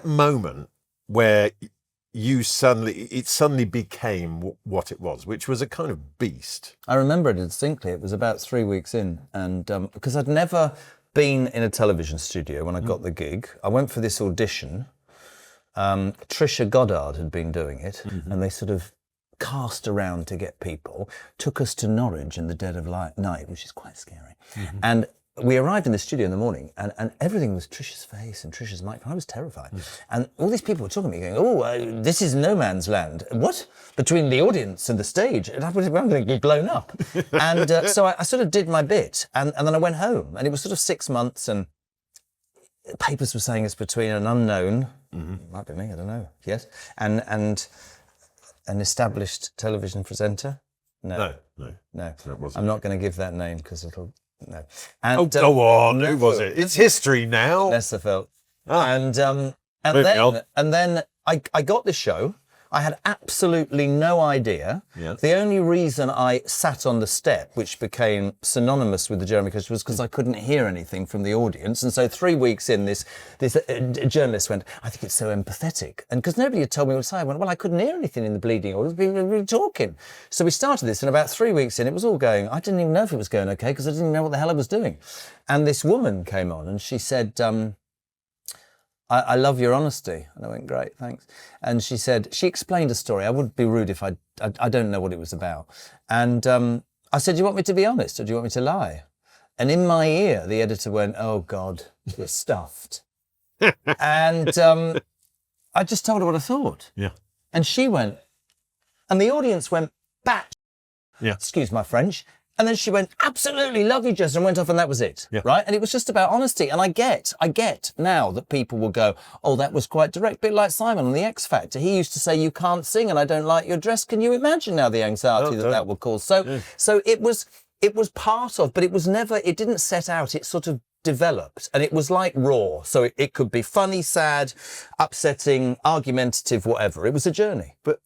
that moment where it suddenly became what it was, which was a kind of beast. I remember it distinctly. It was about 3 weeks in, and because I'd never been in a television studio when I got the gig, I went for this audition. Trisha Goddard had been doing it, and they sort of cast around to get people, took us to Norwich in the dead of night, which is quite scary. And we arrived in the studio in the morning, and everything was Trisha's face and Trisha's microphone. I was terrified. And all these people were talking to me going, this is no man's land. What? Between the audience and the stage? I'm going to get blown up. And so I sort of did my bit, and then I went home. And it was sort of 6 months, and papers were saying it's between an unknown, might be me, I don't know, yes, and an established television presenter. No. I'm not going to give that name because it'll... No. And, go on. Who was it? It's history now. Lesserfeld. And then I got this show. I had absolutely no idea. Yes. The only reason I sat on the step, which became synonymous with the Jeremy Coach, was because I couldn't hear anything from the audience. And so 3 weeks in, this journalist went, I think it's so empathetic. And because nobody had told me what to say, I went, well, I couldn't hear anything in the bleeding audience. We were talking. So we started this, and about 3 weeks in, it was all going, I didn't even know if it was going okay, because I didn't know what the hell I was doing. And this woman came on, and she said, I love your honesty. And I went, great, thanks. And she said, she explained a story. I wouldn't be rude if I don't know what it was about. And I said, do you want me to be honest or do you want me to lie? And in my ear, the editor went, oh God, you're stuffed. And I just told her what I thought. Yeah. And she went, and the audience went back. Yeah. Excuse my French. And then she went, absolutely, love you, Jess, and went off, and that was it, yeah. Right? And it was just about honesty. And I get now that people will go, oh, that was quite direct, bit like Simon on The X Factor. He used to say, you can't sing and I don't like your dress. Can you imagine now the anxiety that would cause? So it was part of, but it was never, it didn't set out, it sort of developed, and it was like Raw. So it could be funny, sad, upsetting, argumentative, whatever. It was a journey. But